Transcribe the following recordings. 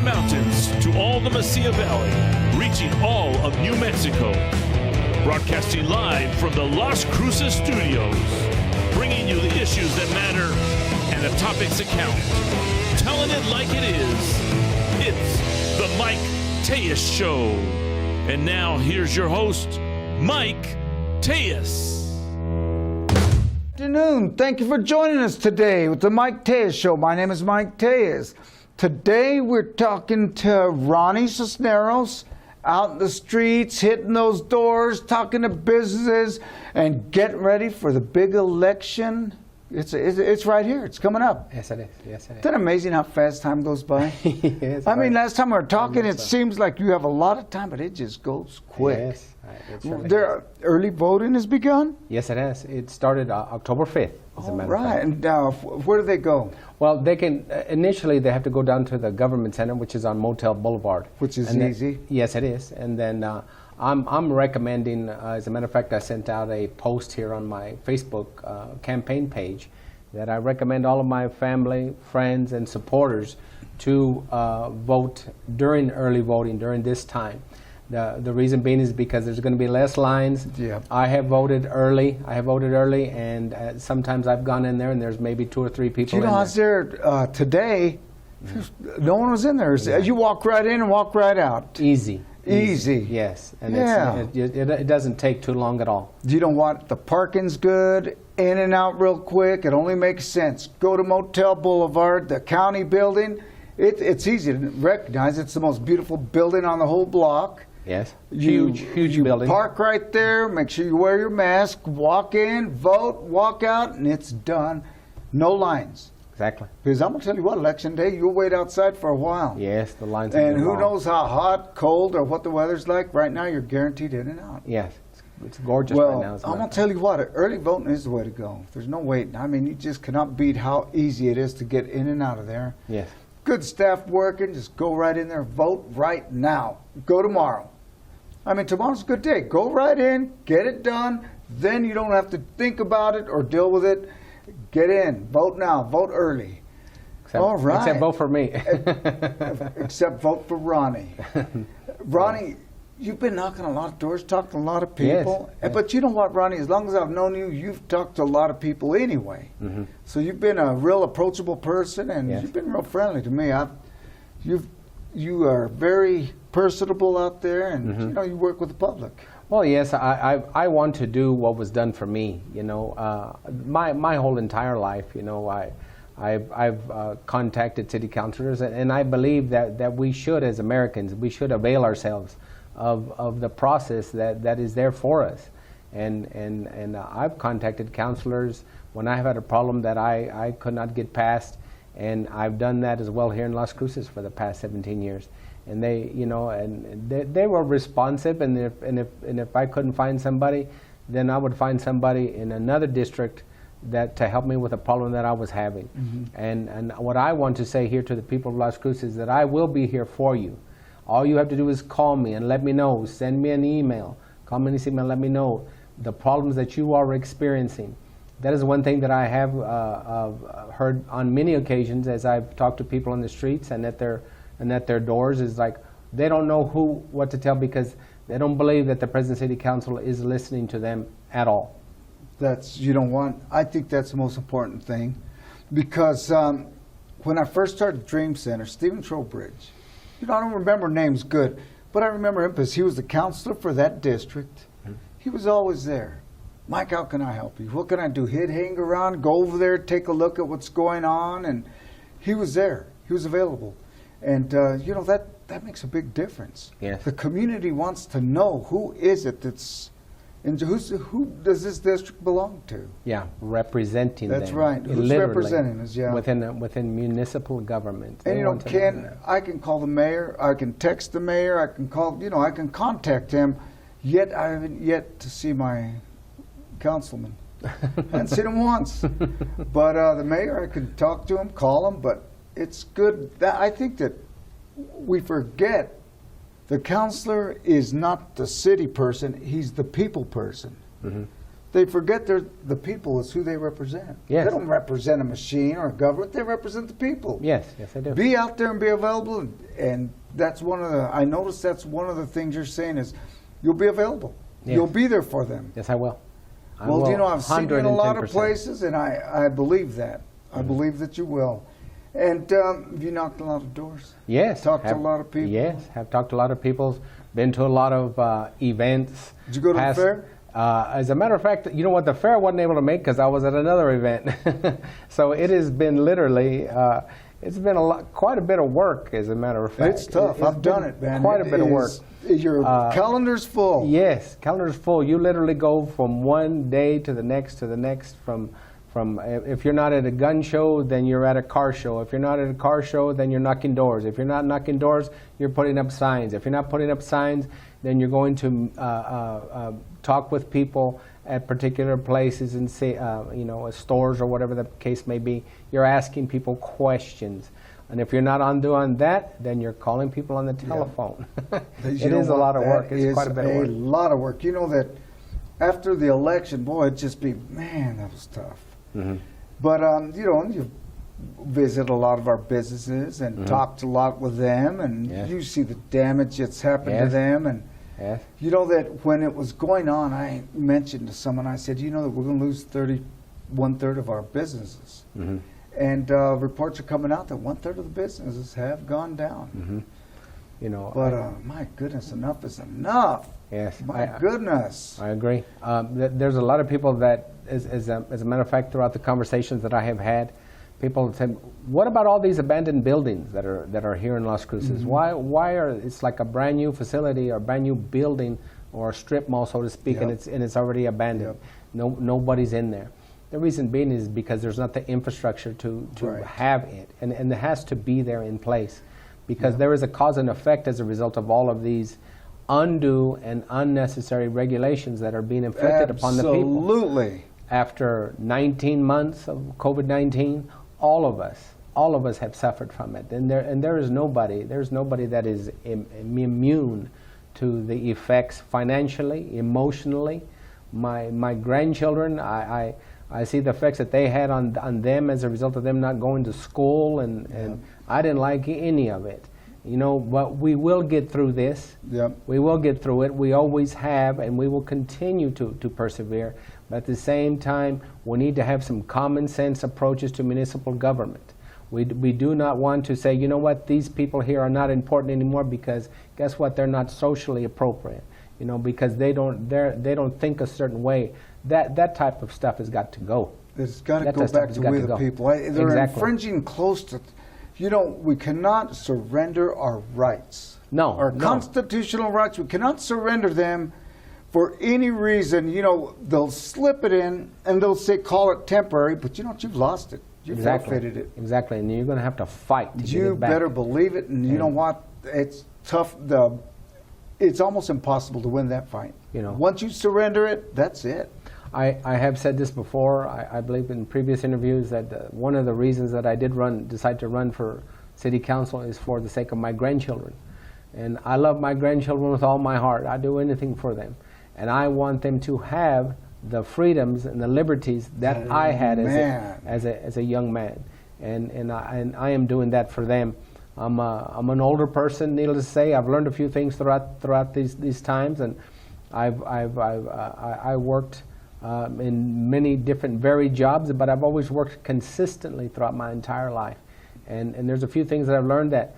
Mountains to all the Mesilla Valley, reaching all of New Mexico. Broadcasting live from the Las Cruces studios, bringing you the issues that matter and the topics that count. Telling it like it is. It's the Mike Tellez Show. And now here's your host, Mike Tellez. Good afternoon. Thank you for joining us today with the Mike Tellez Show. My name is Mike Tellez. Today we're talking to Ronnie Sisneros, out in the streets, hitting those doors, talking to businesses, and getting ready for the big election. It's right here. It's coming up. Yes, it is. Yes, it is. Isn't it amazing how fast time goes by? Yes, I mean, last time we were talking, it seems like you have a lot of time, but it just goes quick. Yes. Early voting has begun? Yes, it has. It started October 5th, as a matter of fact. And where do they go? Well, they can, initially they have to go down to the government center, which is on Motel Boulevard. Which is easy. Yes, it is. And then I'm recommending, as a matter of fact, I sent out a post here on my Facebook campaign page that I recommend all of my family, friends, and supporters to vote during early voting, during this time. The reason being is because there's going to be less lines. Yeah. I have voted early, and sometimes I've gone in there and there's maybe 2 or 3 people in there. I was there today. No one was in there. You walk right in and walk right out. Easy. Yes. And yeah. it doesn't take too long at all. You don't want the parking's good, in and out real quick. It only makes sense. Go to Motel Boulevard, the county building. It's easy to recognize. It's the most beautiful building on the whole block. Yes, huge building. Park right there, make sure you wear your mask, walk in, vote, walk out, and it's done. No lines. Exactly. Because I'm going to tell you what, election day, you'll wait outside for a while. Yes, the lines are And who long. knows how hot, cold, or what the weather's like. Right now, you're guaranteed in and out. Yes, it's gorgeous Well, right now. I'm going to tell you what, early voting is the way to go. There's no waiting. I mean, you just cannot beat how easy it is to get in and out of there. Yes. Good staff working, just go right in there, vote right now. Go tomorrow. I mean, tomorrow's a good day. Go right in, get it done, then you don't have to think about it or deal with it. Get in, vote now, vote early. All right. Except vote for me. Except vote for Ronnie. Ronnie, you've been knocking a lot of doors, talking to a lot of people. Yes. But you know what, Ronnie, as long as I've known you, you've talked to a lot of people anyway. Mm-hmm. So you've been a real approachable person, and Yes. you've been real friendly to me. You are very personable out there, and Mm-hmm. you know, you work with the public. Well, yes, I want to do what was done for me. You know, my whole entire life. You know, I've contacted city councilors, and I believe that we should, as Americans, we should avail ourselves of the process that is there for us. And I've contacted councilors when I have had a problem that I could not get past, and I've done that as well here in Las Cruces for the past 17 years. And they, you know, and they were responsive. And if I couldn't find somebody, then I would find somebody in another district to help me with a problem that I was having. Mm-hmm. And what I want to say here to the people of Las Cruces is that I will be here for you. All you have to do is call me and let me know. Send me an email. Call me and email. Let me know the problems that you are experiencing. That is one thing that I have heard on many occasions as I've talked to people on the streets and at their doors, is like they don't know what to tell because they don't believe that the President City Council is listening to them at all. I think that's the most important thing, because when I first started Dream Center, Stephen Trowbridge, you know, I don't remember names good, but I remember him because he was the counselor for that district. Mm-hmm. He was always there. Mike, how can I help you? What can I do? He'd hang around, go over there, take a look at what's going on, and he was there. He was available. And, you know, that makes a big difference. Yes. The community wants to know who is it that's, and who does this district belong to? Yeah, representing them. That's right. Who's literally representing us, yeah. Within municipal government. And, you know, I can call the mayor, I can text the mayor, I can call, you know, I can contact him, yet I haven't yet to see my councilman. I haven't seen him once. But the mayor, I can talk to him, call him, but it's good. I think that we forget the counselor is not the city person, he's the people person. Mm-hmm. they forget the people is who they represent. Yes. They don't represent a machine or a government. They represent the people. Yes, I do. Be out there and be available. And that's one of the, I noticed that's one of the things you're saying is you'll be available. Yes. You'll be there for them. Yes, I will. Well, you know, I've seen you in a lot of 110%. places, and I believe that. I believe that you will. And have you knocked a lot of doors? Yes. Talked to a lot of people? Yes, have talked to a lot of people, been to a lot of events. Did you go to the fair? As a matter of fact, you know what, the fair wasn't able to make because I was at another event. So it has been literally, it's been quite a bit of work, as a matter of fact. It's tough. I've done it, man. Quite a bit of work. Your calendar's full. Yes, calendar's full. You literally go from one day to the next from if you're not at a gun show, then you're at a car show. If you're not at a car show, then you're knocking doors. If you're not knocking doors, you're putting up signs. If you're not putting up signs, then you're going to talk with people at particular places and say, stores or whatever the case may be. You're asking people questions. And if you're not doing that, then you're calling people on the telephone. It is a lot of work. It's quite a bit of work. A lot of work. You know that after the election, boy, it'd just be, man, that was tough. Mm-hmm. But, you visit a lot of our businesses and talked a lot with them, and you see the damage that's happened to them. And you know that when it was going on, I mentioned to someone, I said, you know that we're going to lose 1/3 of our businesses. Mm-hmm. And reports are coming out that 1/3 of the businesses have gone down. Mm-hmm. You know, but my goodness, enough is enough. Yes, my goodness. I agree. There's a lot of people that, as a matter of fact, throughout the conversations that I have had, people say, "What about all these abandoned buildings that are here in Las Cruces? Mm-hmm. Why are it's like a brand new facility or a brand new building or a strip mall, so to speak, and it's already abandoned. Nobody's in there." The reason being is because there's not the infrastructure to have it, and it has to be there in place, because there is a cause and effect as a result of all of these undue and unnecessary regulations that are being inflicted upon the people. Absolutely. After 19 months of COVID-19, all of us have suffered from it, and there's nobody that is immune to the effects financially, emotionally. My grandchildren, I see the effects that they had on them as a result of them not going to school, and I didn't like any of it. You know, but we will get through this. Yep. We will get through it. We always have, and we will continue to persevere. But at the same time, we need to have some common sense approaches to municipal government. We do not want to say, you know what, these people here are not important anymore because guess what, they're not socially appropriate. You know, because they don't think a certain way. That type of stuff has got to go. It's got to go back to we the people. They're infringing close to. You know, we cannot surrender our rights. Our constitutional rights. We cannot surrender them for any reason. You know, they'll slip it in and they'll say, call it temporary, but you know what? You've lost it. You've forfeited it. Exactly, and you're going to have to fight to get it back. You better believe it, and you know what? It's tough. It's almost impossible to win that fight. You know, once you surrender it, that's it. I have said this before. I believe in previous interviews that one of the reasons that I decide to run for city council is for the sake of my grandchildren. And I love my grandchildren with all my heart. I do anything for them. And I want them to have the freedoms and the liberties that I had as a young man. And I am doing that for them. I'm an older person, needless to say. I've learned a few things throughout these times, and I worked in many different varied jobs, but I've always worked consistently throughout my entire life. And there's a few things that I've learned that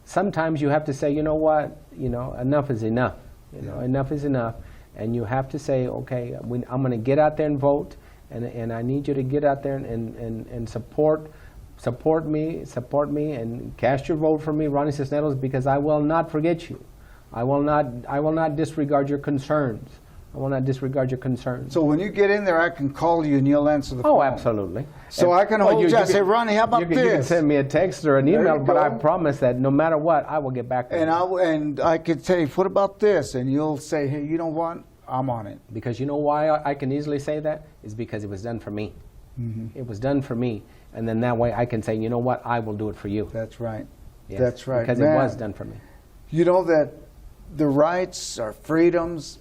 sometimes you have to say, you know what, enough is enough. Enough is enough. And you have to say, okay, I'm going to get out there and vote, and I need you to get out there and support me, and cast your vote for me, Ronnie Sisneros, because I will not forget you. I will not disregard your concerns. I will not disregard your concerns. So when you get in there, I can call you and you'll answer the phone. Oh, absolutely. So I can hold you. I say, Ronnie, how about this? You can send me a text or an email, but I promise that no matter what, I will get back to you. And I could say, what about this? And you'll say, hey, you know what? I'm on it. Because you know why I can easily say that? Is because it was done for me. Mm-hmm. It was done for me. And then that way I can say, you know what? I will do it for you. That's right. Yes, that's right. Because it was done for me. You know that the rights, our freedoms,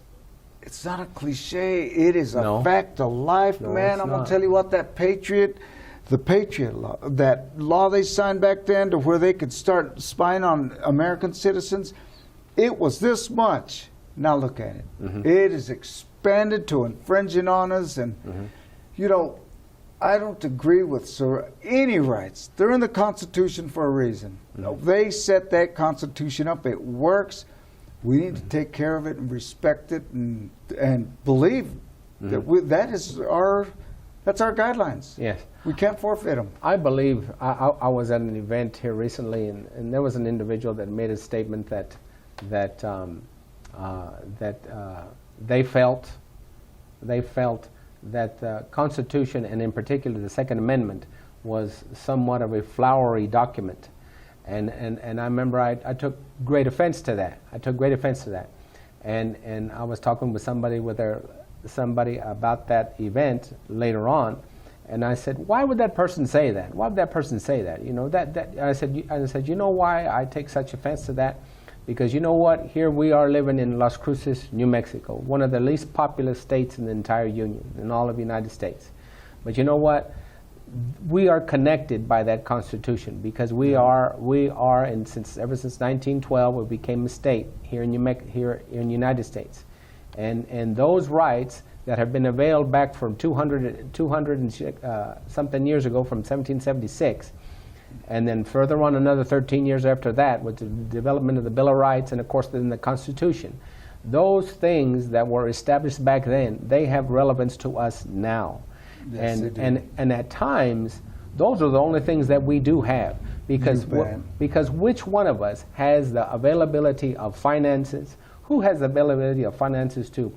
it's not a cliche. It is a No. fact of life, No, man. it's I'm going not. to tell you what, the Patriot law, that law they signed back then to where they could start spying on American citizens, it was this much. Now look at it. It is expanded to infringing on us. And, you know, I don't agree with any rights. They're in the Constitution for a reason. They set that Constitution up. It works. We need to take care of it and respect it and believe that that's our guidelines. Yes. We can't forfeit them. I believe, I was at an event here recently, and there was an individual that made a statement that they felt that the Constitution, and in particular the Second Amendment, was somewhat of a flowery document. And I remember I took great offense to that. And I was talking with somebody about that event later on, and I said, why would that person say that? Why would that person say that? You know, I said, you know why I take such offense to that? Because you know what? Here we are living in Las Cruces, New Mexico, one of the least populous states in the entire Union, in all of the United States. But you know what? We are connected by that Constitution because we are, and ever since 1912, we became a state here in the United States, and those rights that have been availed back from 200 and something years ago, from 1776, and then further on another 13 years after that with the development of the Bill of Rights, and of course then the Constitution. Those things that were established back then, they have relevance to us now. Yes, and at times, those are the only things that we do have, because which one of us has the availability of finances? Who has the availability of finances to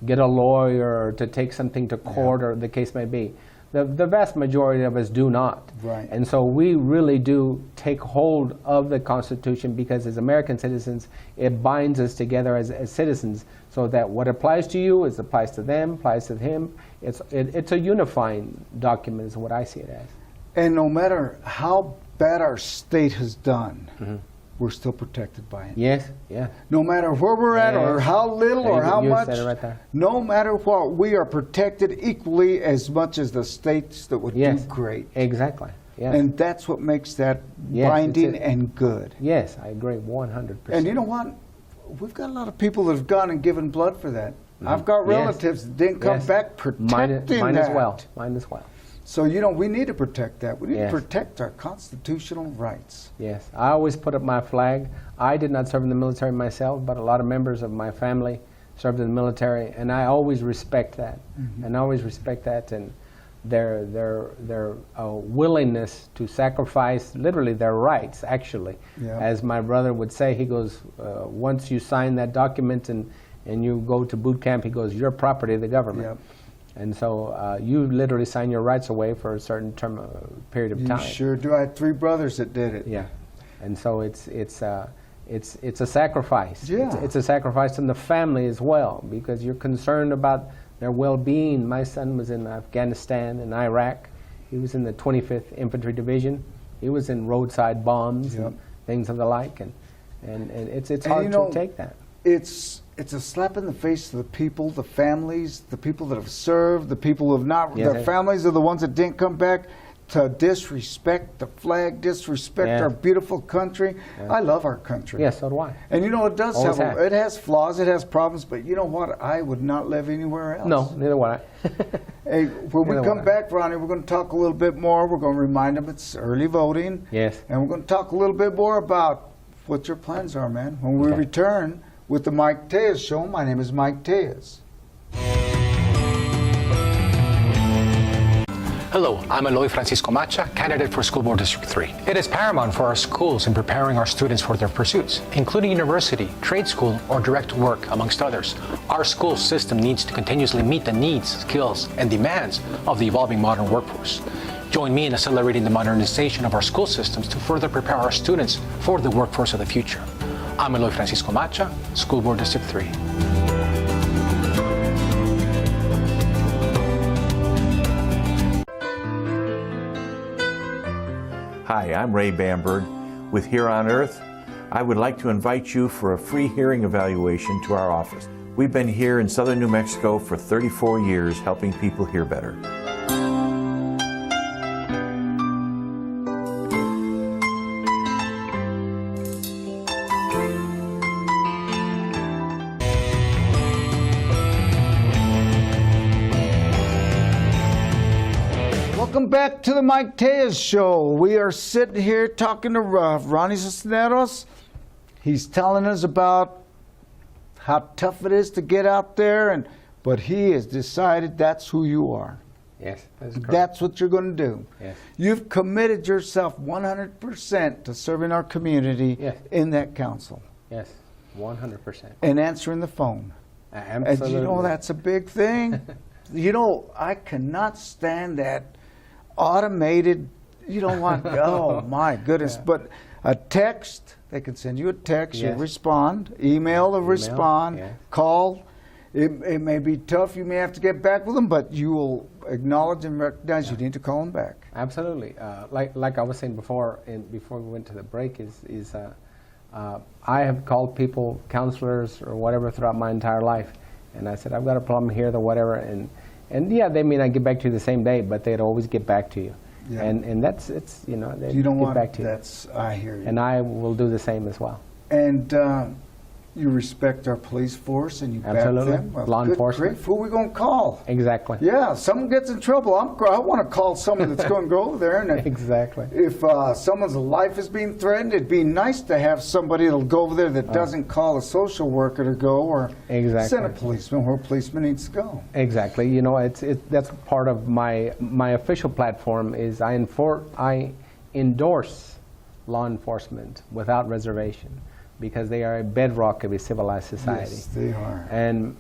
get a lawyer or to take something to court, or the case may be? The vast majority of us do not. Right. And so we really do take hold of the Constitution, because as American citizens, it binds us together as citizens, so that what applies to you applies to them, applies to him. It's a unifying document is what I see it as. And no matter how bad our state has done, we're still protected by it. Yes, yeah. No matter where we're at, or how little, or how much, said it right there. no matter what, we are protected equally as much as the states that would do great. Exactly. Yes. And that's what makes that binding and good. Yes, I agree 100%. And you know what? We've got a lot of people that have gone and given blood for that. I've got relatives that didn't come back protecting mine that. as well. Mine as well. So, you know, we need to protect that. We need Yes. to protect our constitutional rights. Yes, I always put up my flag. I did not serve in the military myself, but a lot of members of my family served in the military, and I always respect that. And I always respect that, and their willingness to sacrifice literally their rights, actually. Yeah. As my brother would say, he goes, once you sign that document and you go to boot camp, he goes, you're property of the government. Yep. And so you literally sign your rights away for a certain period of time. You sure do. I had 3 brothers that did it. Yeah, and so it's a sacrifice. Yeah. It's a sacrifice in the family as well, because you're concerned about their well-being. My son was in Afghanistan and Iraq. He was in the 25th Infantry Division. He was in roadside bombs and things of the like, and it's hard to take that. It's a slap in the face to the people, the families, the people that have served, the people who have not. Yes, their families are the ones that didn't come back, to disrespect the flag, disrespect our beautiful country. I love our country. Yes, so do I. And you know, it does Always it has flaws, it has problems, but you know what? I would not live anywhere else. No, neither would I. Hey, when we come back, Ronnie, we're going to talk a little bit more. We're going to remind them it's early voting. Yes. And we're going to talk a little bit more about what your plans are, man. When we return with the Mike Tellez Show, my name is Mike Tellez. Hello, I'm Eloy Francisco Macha, candidate for School Board District 3. It is paramount for our schools in preparing our students for their pursuits, including university, trade school, or direct work, amongst others. Our school system needs to continuously meet the needs, skills, and demands of the evolving modern workforce. Join me in accelerating the modernization of our school systems to further prepare our students for the workforce of the future. I'm Eloy Francisco Macha, School Board District 3. Hi, I'm Ray Bamberg with Here on Earth. I would like to invite you for a free hearing evaluation to our office. We've been here in southern New Mexico for 34 years helping people hear better. Welcome back to the Mike Tellez Show. We are sitting here talking to Ronnie Sisneros. He's telling us about how tough it is to get out there, but he has decided that's who you are. Yes, that's correct. That's what you're going to do. Yes. You've committed yourself 100% to serving our community Yes. in that council Yes, 100%. and answering the phone. Absolutely. And you know, that's a big thing. You know, I cannot stand that automated, you don't want, oh my goodness, but a text, they can send you a text, Yes. you respond, email or respond, yes. call. It may be tough, you may have to get back with them, but you will acknowledge and recognize you need to call them back. Absolutely. Like I was saying before, before we went to the break, I have called people, counselors or whatever, throughout my entire life, and I said, I've got a problem here, or whatever, and yeah, they may not get back to you the same day, but they'd always get back to you. Yeah. And that's, it's, you know, they You don't get want, back to you. that's, I hear you. And I will do the same as well. And you respect our police force and you Absolutely. back them. Well, Law good enforcement. grief, who are we going to call? Exactly. Yeah, someone gets in trouble, I want to call someone that's going to go over there. And Exactly. if someone's life is being threatened, it'd be nice to have somebody that'll go over there that doesn't call a social worker to go or Exactly. send a policeman where a policeman needs to go. Exactly. You know, that's part of my official platform is I endorse law enforcement without reservation because they are a bedrock of a civilized society. Yes, they are. And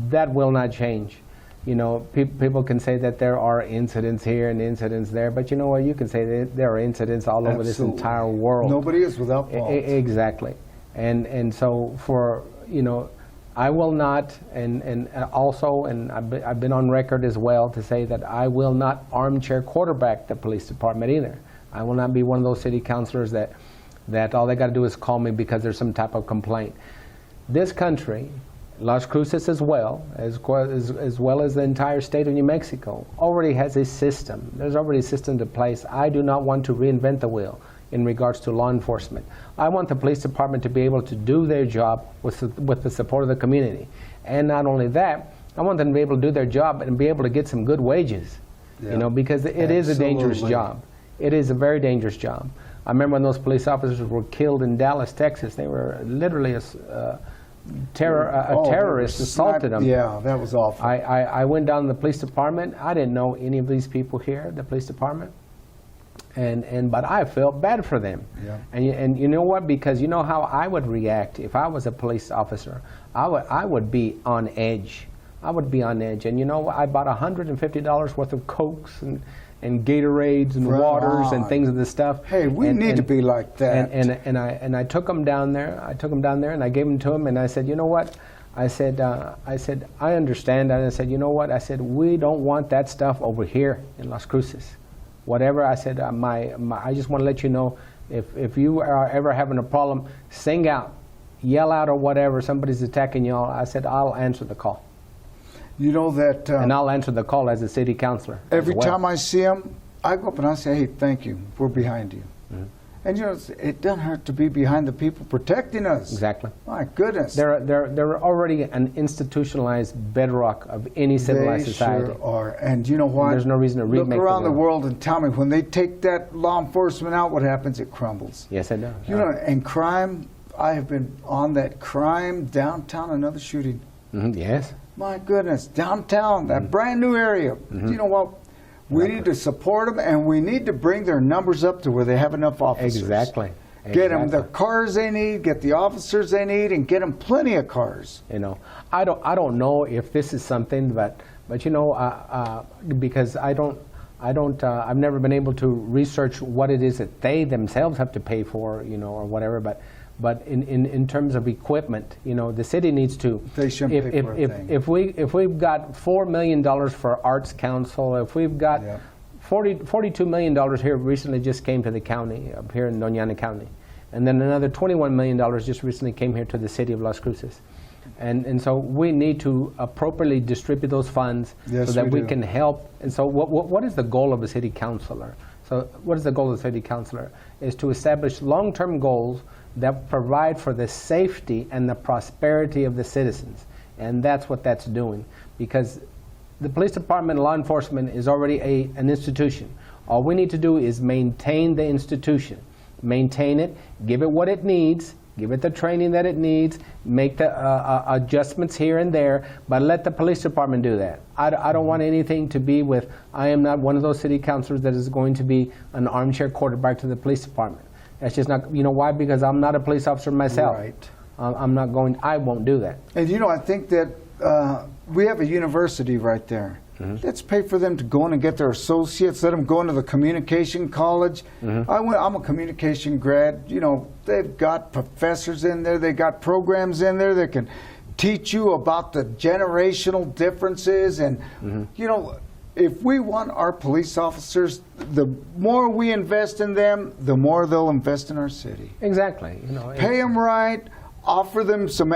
that will not change. You know, people can say that there are incidents here and incidents there, but you know what? You can say that there are incidents all over this Absolutely. entire world. Nobody is without fault. Exactly. And so for, you know, I will not, and also, and I've been on record as well to say that I will not armchair quarterback the police department either. I will not be one of those city councilors that all they got to do is call me because there's some type of complaint. This country, Las Cruces as well as the entire state of New Mexico, already has a system. There's already a system in place. I do not want to reinvent the wheel in regards to law enforcement. I want the police department to be able to do their job with the support of the community. And not only that, I want them to be able to do their job and be able to get some good wages, you know, because it is a dangerous job. It is a very dangerous job. I remember when those police officers were killed in Dallas, Texas. They were literally a terrorist assaulted them. Yeah, that was awful. I went down to the police department. I didn't know any of these people here, the police department. But I felt bad for them. Yeah. And you know what? Because you know how I would react if I was a police officer. I would be on edge. I would be on edge. And you know what? I bought $150 worth of Cokes and Gatorades and Right waters on. and things of this stuff. Hey, we need to be like that. And I took them down there. I took them down there and I gave them to them and I said, you know what? I said I understand. And I said, you know what? I said we don't want that stuff over here in Las Cruces. Whatever. I said I just want to let you know if you are ever having a problem, sing out, yell out, or whatever. Somebody's attacking y'all. I said I'll answer the call. You know that... and I'll answer the call as a city councilor. Every time I see them, I go up and I say, hey, thank you. We're behind you. Mm-hmm. And, you know, it doesn't hurt to be behind the people protecting us. Exactly. My goodness. They're already an institutionalized bedrock of any civilized society. They sure are. And you know what? There's no reason to remake Look around the the world and tell me, when they take that law enforcement out, what happens? It crumbles. Yes, it does. You know, and crime, I have been on that crime downtown, another shooting. Mm-hmm. Yes. My goodness, downtown, that brand new area. Mm-hmm. You know what? We need to support them, and we need to bring their numbers up to where they have enough officers. Exactly. Get them the cars they need, get the officers they need, and get them plenty of cars. You know, I don't know if this is something, but you know, because I've never been able to research what it is that they themselves have to pay for, you know, or whatever. But in terms of equipment, you know, the city needs to. They shouldn't pay for a thing. If we've got $4 million for Arts Council, if we've got $42 million here recently just came to the county up here in Doña Ana County, and then another $21 million just recently came here to the city of Las Cruces. And so we need to appropriately distribute those funds Yes, so that we we do. can help. And so what is the goal of a city councilor? So what is the goal of the city councilor? Is to establish long-term goals that provide for the safety and the prosperity of the citizens. And that's what that's doing. Because the police department, law enforcement is already an institution. All we need to do is maintain the institution. Maintain it, give it what it needs, give it the training that it needs, make the adjustments here and there, but let the police department do that. I don't want anything to be with, I am not one of those city councilors that is going to be an armchair quarterback to the police department. That's just not, you know why? Because I'm not a police officer myself. Right. I won't do that. And I think that we have a university right there. Let's pay for them to go in and get their associates. Let them go into the communication college. I'm a communication grad. They've got professors in there. They got programs in there that can teach you about the generational differences. And, if we want our police officers, the more we invest in them, the more they'll invest in our city. Exactly. Pay them right. Offer them some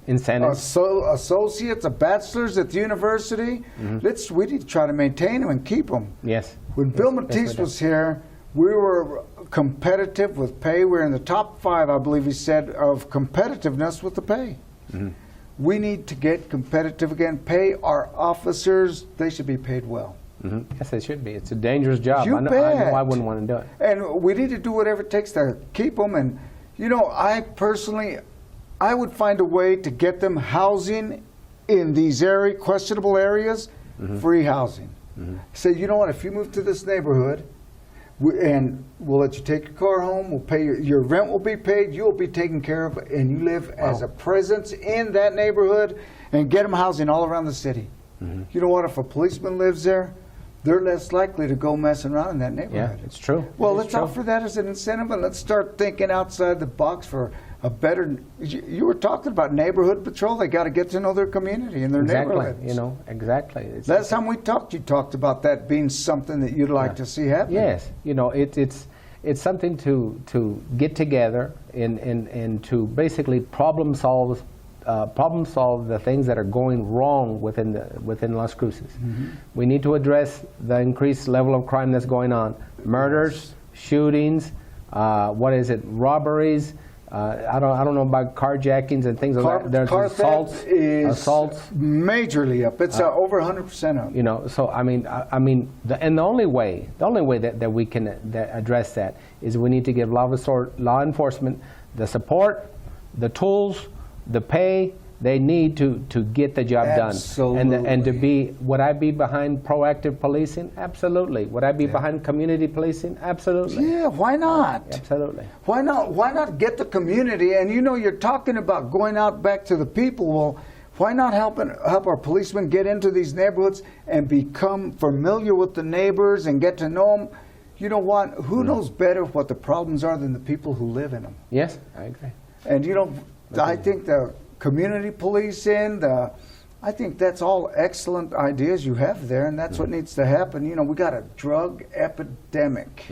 incentives. Associates, a bachelor's at the university. We need to try to maintain them and keep them. Yes. When Bill Yes, Matisse we was here, we were competitive with pay. We were in the top 5, I believe he said, of competitiveness with the pay. We need to get competitive again. Pay our officers. They should be paid well. Yes, they should be. It's a dangerous job. You I know bet. I wouldn't want to do it. And we need to do whatever it takes to keep them. And, I personally, I would find a way to get them housing in these questionable areas, free housing. Say, you know what, if you move to this neighborhood, and we'll let you take your car home, we'll pay your rent will be paid, you'll be taken care of, and you live as a presence in that neighborhood, and get them housing all around the city. You know what, if a policeman lives there, they're less likely to go messing around in that neighborhood. Yeah, it's true. Well, It's let's true. offer that as an incentive, and let's start thinking outside the box for a better. You were talking about neighborhood patrol. They got to get to know their community and their neighborhoods. Exactly. Last time we talked, you talked about that being something that you'd like to see happen. Yes, it's something to get together and to basically problem solve the things that are going wrong within Las Cruces. We need to address the increased level of crime that's going on: murders, shootings, robberies. I don't know about carjackings and things like that. There's car assaults. theft is Assaults. majorly up. It's over 100% up. So the only way that we can address that is we need to give law enforcement the support, the tools, the pay they need to get the job Absolutely. done. And would I be behind proactive policing? Absolutely. Would I be behind community policing? Absolutely. Yeah, why not? Absolutely. Why not get the community? And you're talking about going out back to the people. Well, why not help our policemen get into these neighborhoods and become familiar with the neighbors and get to know them? You know what? Who knows better what the problems are than the people who live in them? Yes, I agree. And I think the community policing, I think that's all excellent ideas you have there, and that's what needs to happen. We got a drug epidemic,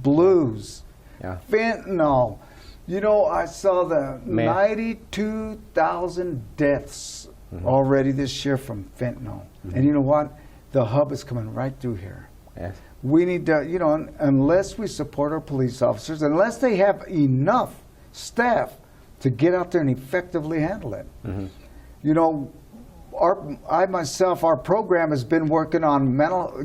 blues, fentanyl. I saw the 92,000 deaths already this year from fentanyl. And you know what? The hub is coming right through here. Yes. We need to, unless we support our police officers, unless they have enough staff to get out there and effectively handle it. Our program has been working on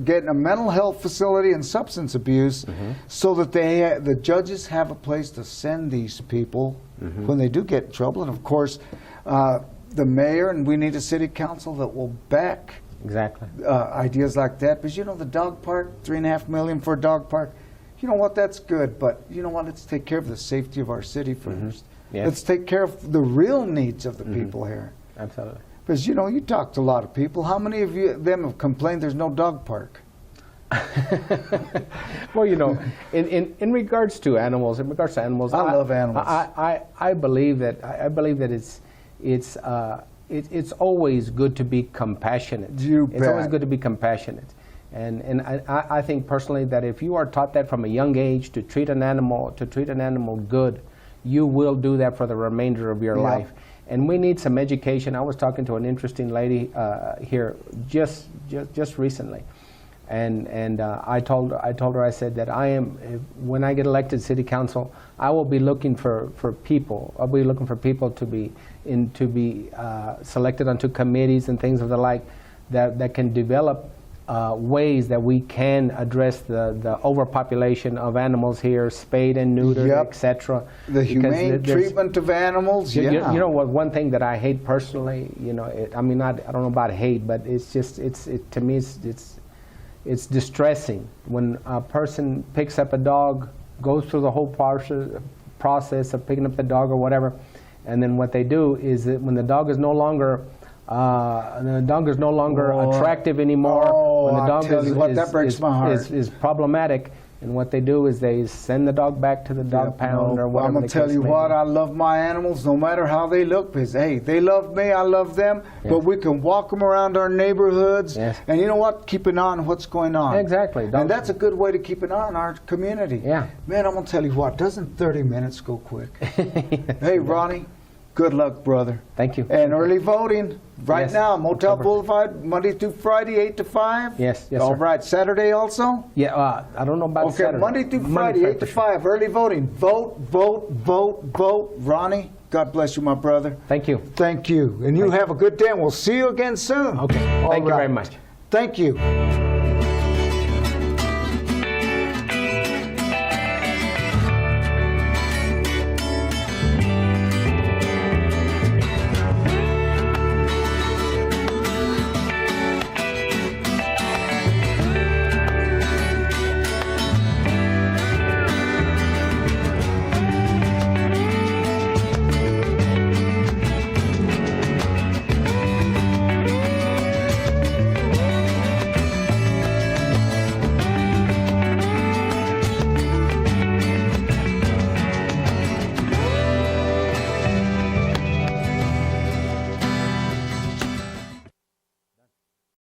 getting a mental health facility and substance abuse so that the judges have a place to send these people when they do get in trouble. And of course, the mayor, and we need a city council that will back Exactly. Ideas like that. Because the dog park, $3.5 million for a dog park, you know what, that's good, but you know what, let's take care of the safety of our city first. Yes. Let's take care of the real needs of the people here. Absolutely. Because, you talk to a lot of people. How many of them have complained there's no dog park? Well, in regards to animals, I love animals. I believe that it's always good to be compassionate. It's always good to be compassionate. And I think personally that if you are taught that from a young age to treat an animal good, you will do that for the remainder of your life. And we need some education. I was talking to an interesting lady here just recently, and I told her, I said that when I get elected to city council, I will be looking for people. I'll be looking for people to be selected onto committees and things of the like that can develop ways that we can address the overpopulation of animals here, spayed and neutered, Yep. etc. The humane treatment of animals. You Yeah. know what? One thing that I hate personally, I mean, I don't know about hate, but it's just to me it's distressing when a person picks up a dog, goes through the whole process of picking up the dog or whatever, and then what they do is that when the dog is no longer attractive anymore, when the dog that breaks my heart. is problematic, and what they do is they send the dog back to the dog pound or whatever. I'm going to tell you what, I love my animals no matter how they look, because, hey, they love me, I love them, but we can walk them around our neighborhoods, and you know what? Keep an eye on what's going on. Exactly. And that's a good way to keep an eye on our community. Yeah. Man, I'm going to tell you what, doesn't 30 minutes go quick? Hey, Ronnie, good luck, brother. Thank you. And early voting right Yes. now, Motel October. Boulevard, Monday through Friday, 8 to 5? Yes, All sir. right, Saturday also? Yeah, I don't know about Okay, Saturday. Monday through Friday, 8 to 5, early voting. Vote, vote, vote, vote. Ronnie, God bless you, my brother. Thank you. Thank you. And you have a good day, and we'll see you again soon. Okay. All Thank you right. very much. Thank you.